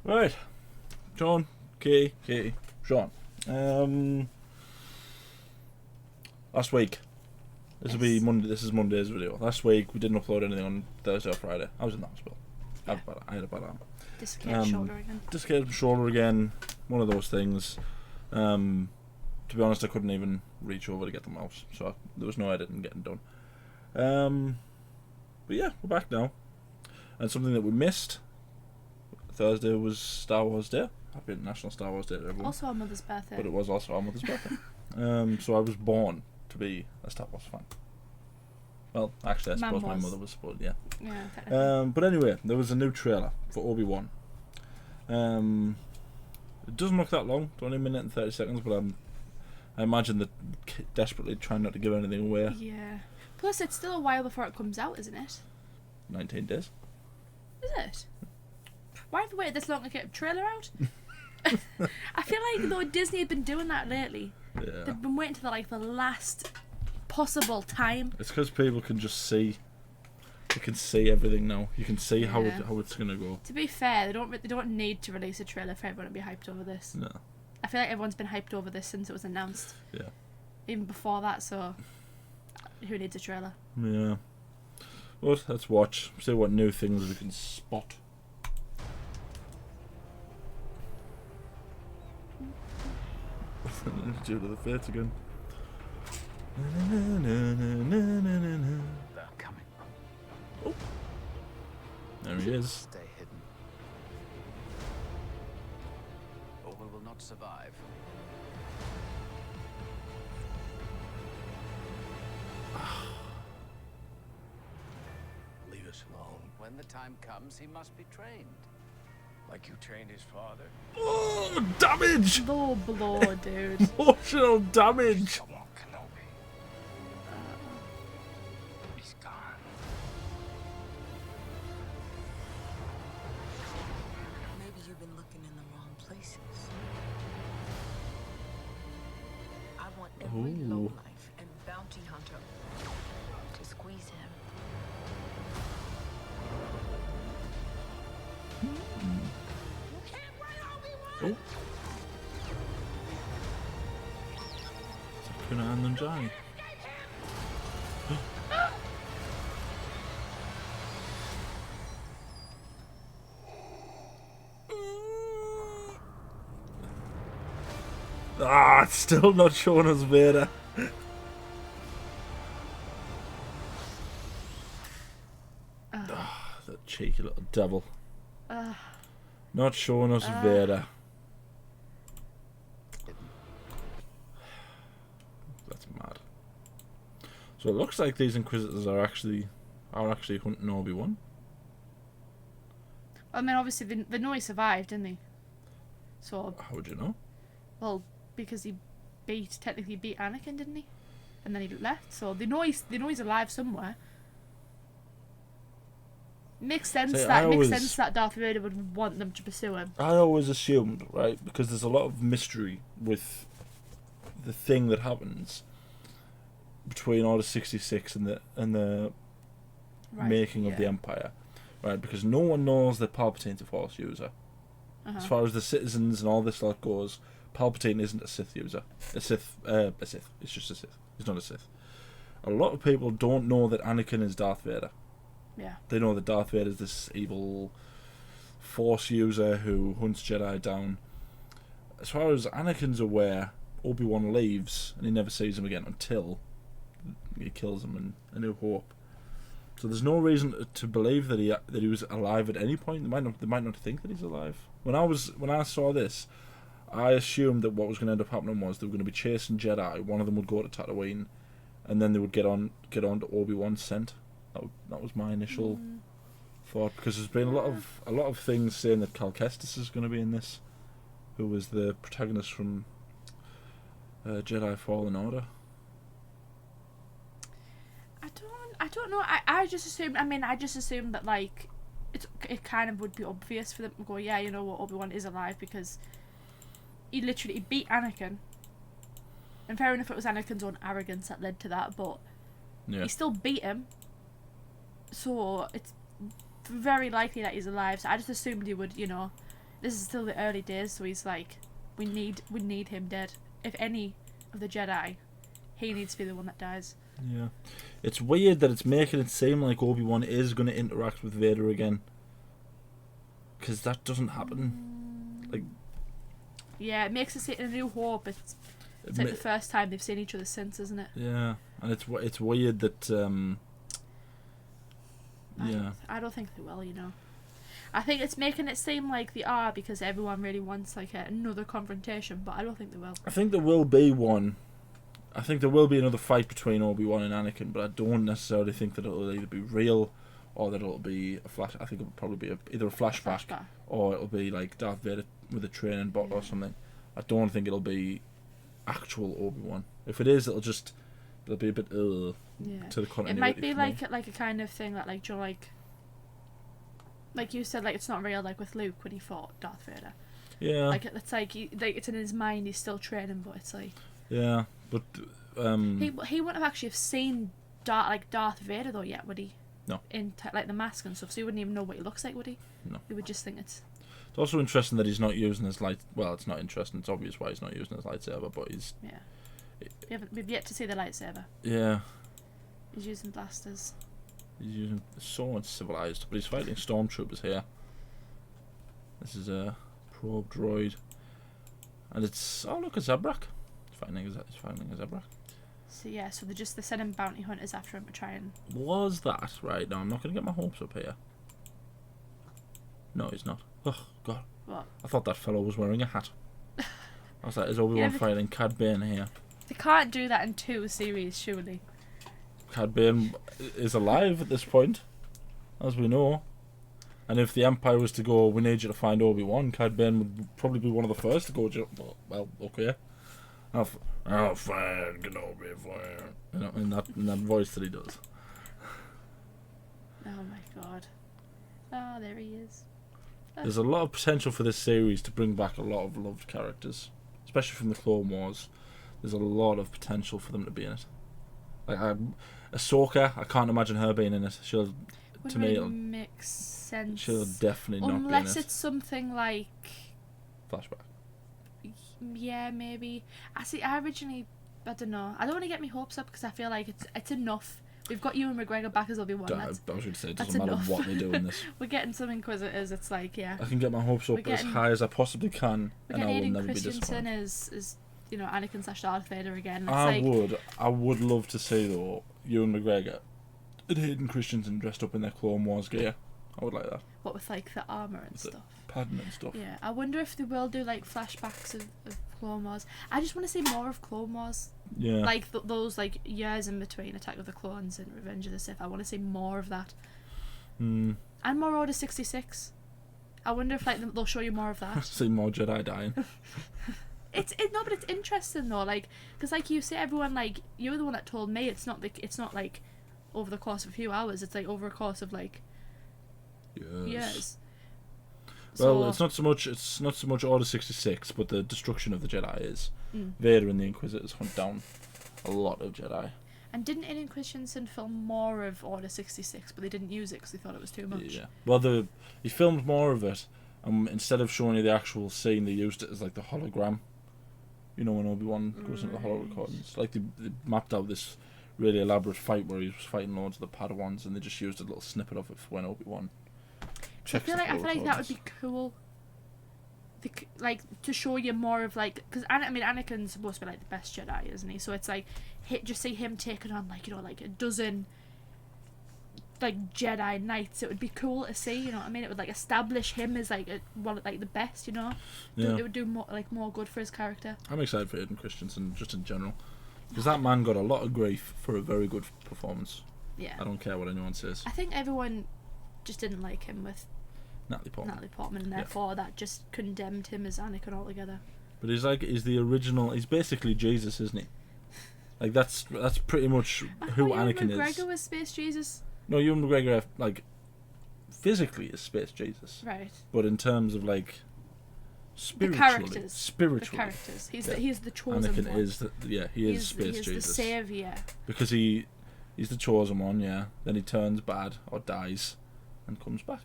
Right, John, Katie, Shaun. Last week. This will be Monday. This is Monday's video. Last week we didn't upload anything on Thursday or Friday. I was in the hospital. I had a bad arm. Dislocated shoulder again. Dislocated shoulder again. One of those things. To be honest, I couldn't even reach over to get the mouse, so there was no editing getting done. But yeah, we're back now. And something that we missed. Thursday was Star Wars Day. Happy National Star Wars Day to everyone. Also our mother's birthday. But it was also our mother's birthday. So I was born to be a Star Wars fan. Well, actually, I suppose my mother was supposed, yeah. Yeah. But anyway, there was a new trailer for Obi-Wan. It doesn't look that long, it's only a minute and 30 seconds, but I imagine that desperately trying not to give anything away. Yeah. Plus, it's still a while before it comes out, isn't it? 19 days. Is it? Why have we waited this long to get a trailer out? I feel like though Disney had been doing that lately. Yeah. They've been waiting to the last possible time. It's because people can just see. You can see everything now. You can see how it's gonna go. To be fair, they don't need to release a trailer for everyone to be hyped over this. No. I feel like everyone's been hyped over this since it was announced. Yeah. Even before that, so who needs a trailer? Yeah. Well, let's watch. See what new things we can spot. Due to the fates again. They're coming. Oh. There he is. Stay hidden, or we will not survive. Leave us alone. When the time comes, he must be trained. Like you trained his father. Oh, damage! Low blow, dude. Emotional damage! Obi-Wan Kenobi. He's gone. Maybe you've been looking in the wrong places. I want every Ooh. lowlife and bounty hunter to squeeze him. Oh. Kunaan and Johnny. It's still not showing us Vader. That cheeky little devil. Not showing us Vader. That's mad. So it looks like these inquisitors are actually hunting Obi-Wan. I mean, obviously they know he survived, didn't they? So, How would you know? well, because he technically beat Anakin, didn't he? And then he left, so they know he's alive somewhere. Makes sense that Darth Vader would want them to pursue him. I always assumed, right, because there's a lot of mystery with the thing that happens between Order 66 and the Right, making of the Empire, right? Because no one knows that Palpatine's a Force user. As far as the citizens and all this lot goes, Palpatine isn't a Sith user. A Sith. It's just a Sith. He's not a Sith. A lot of people don't know that Anakin is Darth Vader. Yeah. They know that Darth Vader is this evil Force user who hunts Jedi down. As far as Anakin's aware, Obi-Wan leaves and he never sees him again until he kills him in A New Hope. So there's no reason to believe that he was alive at any point. They might not think that he's alive. When I saw this, I assumed that what was going to end up happening was they were going to be chasing Jedi. One of them would go to Tatooine, and then they would get on to Obi-Wan's scent. That was my initial thought, because there's been a lot of things saying that Cal Kestis is going to be in this, who was the protagonist from Jedi Fallen Order. I don't know. I just assumed that like it kind of would be obvious for them to go, yeah, you know what, Obi-Wan is alive because he literally beat Anakin. And fair enough, it was Anakin's own arrogance that led to that, but he still beat him. So it's very likely that he's alive. So I just assumed he would, you know, this is still the early days, so he's like, we need him dead. If any of the Jedi, he needs to be the one that dies. Yeah. It's weird that it's making it seem like Obi-Wan is going to interact with Vader again. Because that doesn't happen. Like, yeah, it makes us see in A New Hope. It's like the first time they've seen each other since, isn't it? Yeah, and it's weird that. I don't think they will. You know, I think it's making it seem like they are because everyone really wants like another confrontation, but I don't think they will. I think there will be one. I think there will be another fight between Obi-Wan and Anakin, but I don't necessarily think that it'll either be real or that it'll be a flash. I think it'll probably be either a flashback or it'll be like Darth Vader with a training bot or something. I don't think it'll be actual Obi-Wan. If it is, it'll be a bit to the continuity. It might be like a kind of thing that like, you know, like you said, like it's not real, like with Luke when he fought Darth Vader. Yeah. Like it's like it's in his mind. He's still training, but it's like. Yeah, but he wouldn't have actually seen Darth Vader though yet, would he? No. In like the mask and stuff, so he wouldn't even know what he looks like, would he? No. He would just think it's. It's also interesting that he's not using his light. Well, it's not interesting. It's obvious why he's not using his lightsaber, but he's. Yeah. We've yet to see the lightsaber. Yeah. He's using blasters. He's using so uncivilized, but he's fighting stormtroopers here. This is a probe droid, and it's look, a Zabrak. He's fighting a Zabrak. So yeah, so they're sending bounty hunters after him to try and. Was that right? No, I'm not going to get my hopes up here. No, he's not. Oh God! What? I thought that fellow was wearing a hat. I was like, is Obi-Wan fighting Cad Bane here? They can't do that in 2 series, surely. Cad Bane is alive at this point, as we know. And if the Empire was to go, we need you to find Obi-Wan, Cad Bane would probably be one of the first to go. Well, okay, I'll find Kenobi for you. You know, in that voice that he does. Oh my God! Oh, there he is. There's a lot of potential for this series to bring back a lot of loved characters, especially from the Clone Wars. There's a lot of potential for them to be in it. Like Ahsoka, I can't imagine her being in it. She'll, to me, it'll make sense. She'll definitely not be in it. Unless it's something like flashback. Yeah, maybe. I don't know. I don't want to get my hopes up because I feel like it's enough. We've got Ewan McGregor back as Obi-Wan. I was going to say, it doesn't matter enough. what they do in this. We're getting some Inquisitors. It's like, yeah. I can get my hopes up as high as I possibly can, and I will never be disappointed. is you know, Anakin / Darth Vader again. It's I would love to see though Ewan McGregor and Hayden Christensen dressed up in their Clone Wars gear. I would like that. What with like the armor and stuff. Padding and stuff. Yeah, I wonder if they will do like flashbacks of Clone Wars. I just want to see more of Clone Wars. Yeah. Like those like years in between Attack of the Clones and Revenge of the Sith. I want to see more of that. And more Order 66. I wonder if like they'll show you more of that. See more Jedi dying. But it's interesting though, like, because like you say, everyone, like, you were the one that told me it's not like over the course of a few hours. It's like over a course of like years. Well, it's not so much Order 66, but the destruction of the Jedi is. Vader and the Inquisitors hunt down a lot of Jedi. And didn't Hayden Christensen film more of Order 66, but they didn't use it because they thought it was too much? Yeah. Well, he filmed more of it, and instead of showing you the actual scene, they used it as like the hologram. You know, when Obi-Wan goes into the holo recordings. Like, they mapped out this really elaborate fight where he was fighting loads of the Padawans, and they just used a little snippet of it for when Obi-Wan checks I feel like that would be cool. Like, to show you more of, like... Because, Anakin's supposed to be, like, the best Jedi, isn't he? So it's, like, just see him taking on, like, you know, like, a dozen... like Jedi Knights. It would be cool to see, you know what I mean? It would like establish him as like one of like the best, you know. It would do more good for his character. I'm excited for Hayden Christensen just in general, because that man got a lot of grief for a very good performance. Yeah. I don't care what anyone says. I think everyone just didn't like him with Natalie Portman, and therefore that just condemned him as Anakin altogether. But he's the original. He's basically Jesus, isn't he? Like that's pretty much who Anakin is. McGregor was Space Jesus. No, Ewan McGregor, like, physically is Space Jesus. Right. But in terms of, like, spiritually. The characters. He's the chosen Anakin one. is, he is Space Jesus. He's the saviour. Because he He's the chosen one, yeah. Then he turns bad or dies and comes back.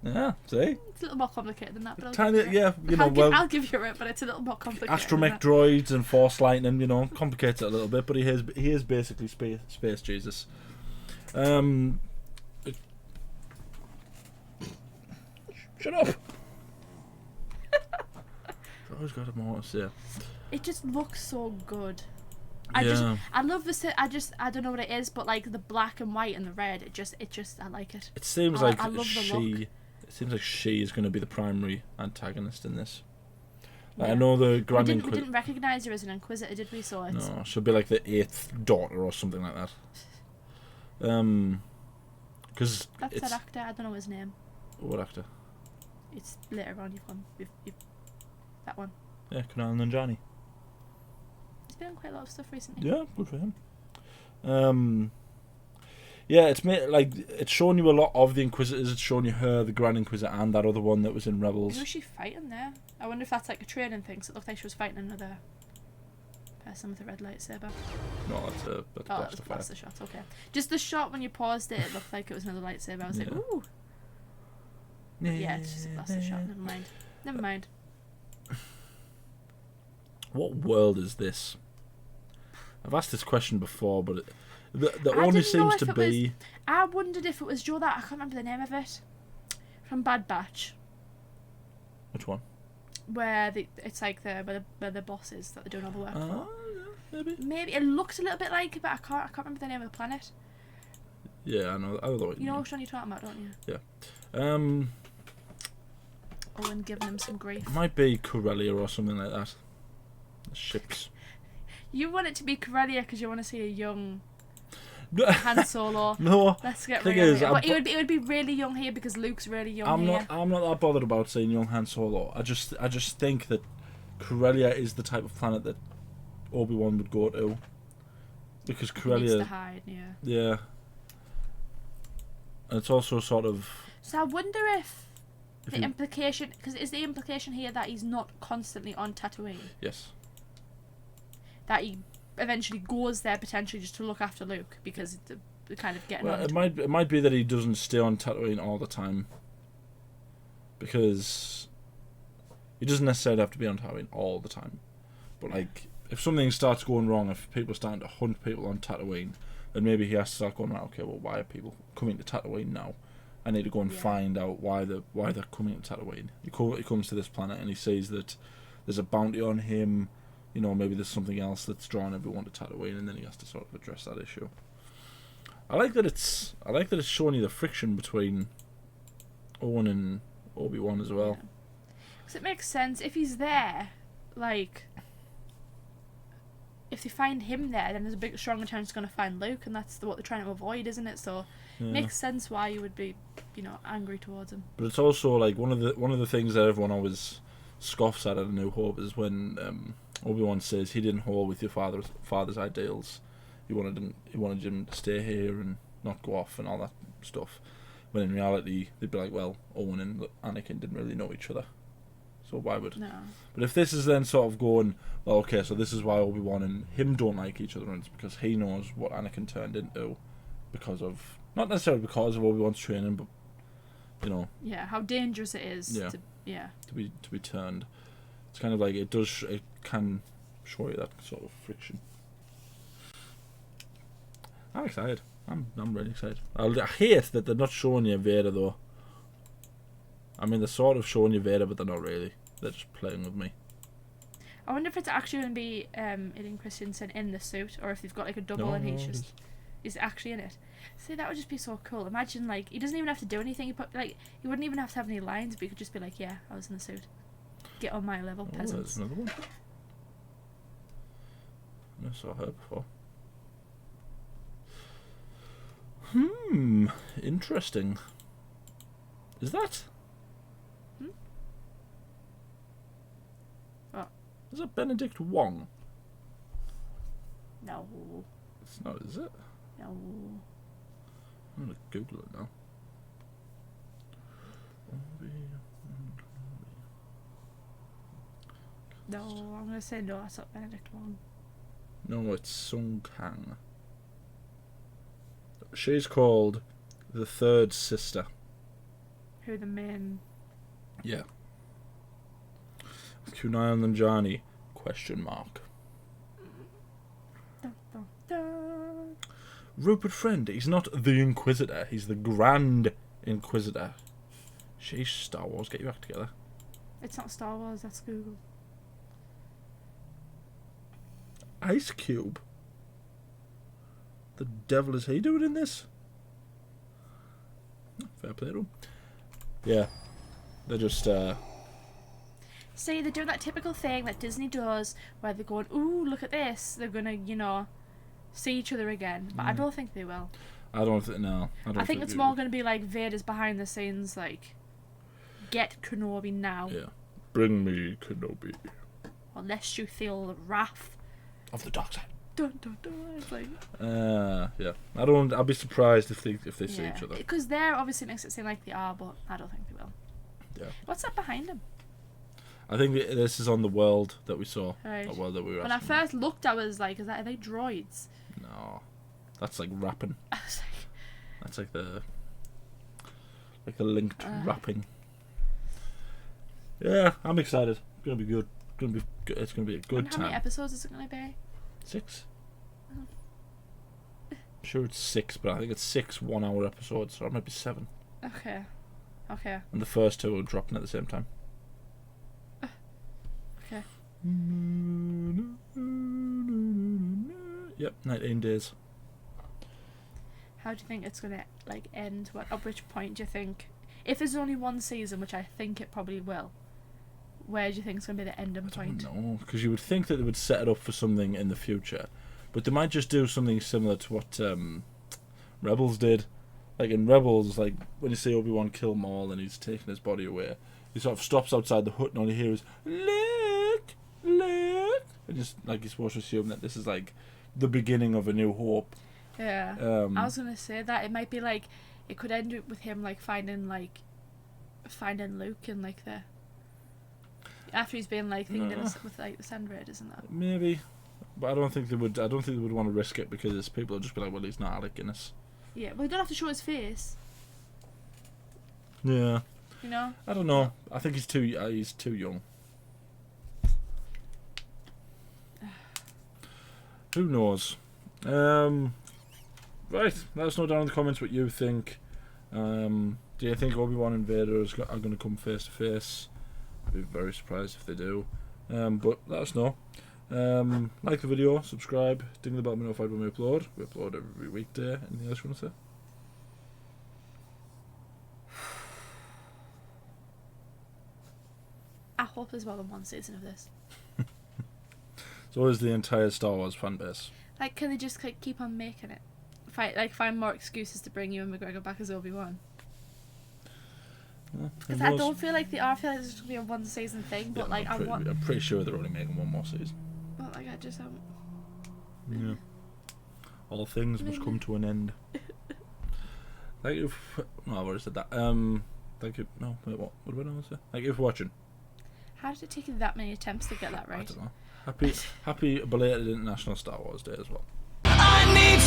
Yeah, see? It's a little more complicated than that, but Tiny, yeah, you know, I'll give you it, but it's a little more complicated. astromech droids and force lightning, you know, complicates it a little bit, but he is basically space Jesus. Shut up. I always got more to say. It just looks so good. I love I don't know what it is, but like the black and white and the red, I like it. It seems I love the look. It seems like she is going to be the primary antagonist in this. Like, Yeah. I know the Grand we Inquisitor. didn't recognise her as an Inquisitor, did we? So it's... No, she'll be like the 8th daughter or something like that. Because That's that actor. I don't know his name. What actor? It's later on. You've that one. Yeah, Kunal Nanjiani. He's been in quite a lot of stuff recently. Yeah, good for him. Yeah, it's showing you a lot of the Inquisitors. It's showing you her, the Grand Inquisitor, and that other one that was in Rebels. Who was she fighting there? I wonder if that's like a training thing. So it looked like she was fighting another person with a red lightsaber. No, that's That was Blaster shot. Okay, just the shot when you paused it looked like it was another lightsaber. I was like, ooh. Yeah, it's just a Blaster shot. Never mind. What world is this? I've asked this question before, but there only seems to be... I wondered if it was Joe that... I can't remember the name of it. From Bad Batch. Which one? Where it's like where the boss is that they're doing all the work for. Yeah, maybe. Maybe it looks a little bit like it, but I can't remember the name of the planet. Yeah, I know what you know which one you're talking about, don't you? Yeah. Owen giving him some grief. It might be Corellia or something like that. The ships. You want it to be Corellia because you want to see a young Han Solo. No. Let's get Thing real. is, It would be really young here because Luke's really young here. I'm not that bothered about saying young Han Solo. I just think that Corellia is the type of planet that Obi-Wan would go to. Because Corellia... He needs to hide, yeah. Yeah. And it's also sort of... So I wonder if the implication... Because is the implication here that he's not constantly on Tatooine? Yes. That he eventually goes there potentially just to look after Luke because they're kind of getting on. It might be that he doesn't stay on Tatooine all the time. Because he doesn't necessarily have to be on Tatooine all the time. But like, if something starts going wrong, if people are starting to hunt people on Tatooine, then maybe he has to start going, okay, well, why are people coming to Tatooine now? I need to go and find out why they're coming to Tatooine. He comes to this planet and he sees that there's a bounty on him. You know, maybe there's something else that's drawing everyone to Tatooine, and then he has to sort of address that issue. I like that it's showing you the friction between Owen and Obi-Wan as well. Because it makes sense if he's there, like, if they find him there, then there's a big stronger chance he's going to find Luke, and that's what they're trying to avoid, isn't it? So it makes sense why you would be, angry towards him. But it's also like one of the things that everyone always scoffs at A New Hope is when Obi-Wan says he didn't hold with your father's ideals. He wanted him to stay here and not go off and all that stuff. When in reality, they'd be like, well, Owen and Anakin didn't really know each other, so why would? No. But if this is then sort of going, well, okay, so this is why Obi-Wan and him don't like each other, and it's because he knows what Anakin turned into, not necessarily because of Obi-Wan's training, but Yeah, how dangerous it is. Yeah. To be turned. It's kind of like it can show you that sort of friction. I'm excited. I'm really excited. I hate that they're not showing you Vader though. I mean, they're sort of showing you Vader, but they're not really. They're just playing with me. I wonder if it's actually going to be Aiden Christensen in the suit, or if they've got like a double and he's actually in it. See, that would just be so cool. Imagine, like, he doesn't even have to do anything. He wouldn't even have to have any lines, but he could just be like, yeah, I was in the suit. Get on my level, peasants. There's another one. I never saw her before. Interesting. Is that? What? Is that Benedict Wong? No. It's not, is it? No. I'm gonna Google it now. No, I'm going to say no, that's not Benedict Wong. No, it's Sung Kang. She's called the Third Sister. Who the main? Yeah. Kunai and Nanjani? Question mark. Dun, dun, dun. Rupert Friend. He's not the Inquisitor. He's the Grand Inquisitor. Sheesh, Star Wars. Get your act together. It's not Star Wars. That's Google. Ice Cube. The devil is he doing in this? Fair play to him. Yeah. They're just, See, they're doing that typical thing that Disney does, where they're going, "Ooh, look at this." They're gonna, see each other again. But I don't think they will. I don't think, no. I think it's more gonna be like Vader's behind the scenes, like, get Kenobi now, Yeah. Bring me Kenobi. or lest you feel the wrath. Of the dark side. Dun, dun, dun. It's like, Yeah. I'll be surprised if they see each other. because they're obviously makes it seem like they are, but I don't think they will. Yeah. What's that behind him? I think this is on the world that we saw. Right. The world that we were When I asking. first looked, I was like, are they droids? No. That's like rapping. I was like, That's like the linked rapping. Yeah, I'm excited. It's gonna be good. It's gonna be a good how many time. episodes is it going to be? 6. I'm sure it's 6, but I think it's 6 1-hour episodes, or it might be 7. Okay. And the first 2 are dropping at the same time. Okay. Yep, 19 days. How do you think it's going to end? At which point do you think, if there's only one season, which I think it probably will, where do you think it's going to be the ending point? No, because you would think that they would set it up for something in the future, but they might just do something similar to what Rebels did. Like in Rebels, like when you see Obi-Wan kill Maul and he's taking his body away, he sort of stops outside the hut and all you hear is "Look, look," and just like you're supposed to assume that this is like the beginning of a new hope. Yeah. I was going to say that it might be like, it could end up with him finding Luke in the, after he's been thinking with the Sand Raiders and that. Maybe, but I don't think they would. I don't think they would want to risk it because people would just be like, "Well, he's not Alec Guinness." Yeah, well, you don't have to show his face. Yeah. I don't know. I think he's too young. Who knows? Right. Let us know down in the comments what you think. Do you think Obi-Wan and Vader are going to come face to face? I'd be very surprised if they do. But let us know. Like the video, subscribe, ding the bell to be notified when we upload. We upload every weekday. Anything else you want to say? I hope there's more than one season of this. So is the entire Star Wars fan base. Can they just keep on making it? Find more excuses to bring Ewan McGregor back as Obi-Wan. Because I don't feel like they are. I feel like this is going to be a one season thing, but I'm pretty sure they're only making one more season. But I just haven't. Yeah. All things must come to an end. Thank you. No, I've already said that. Thank you. No, wait, what? What do I want to say? Thank you for watching. How did it take you that many attempts to get that right? I don't know. Happy belated International Star Wars Day as well. I need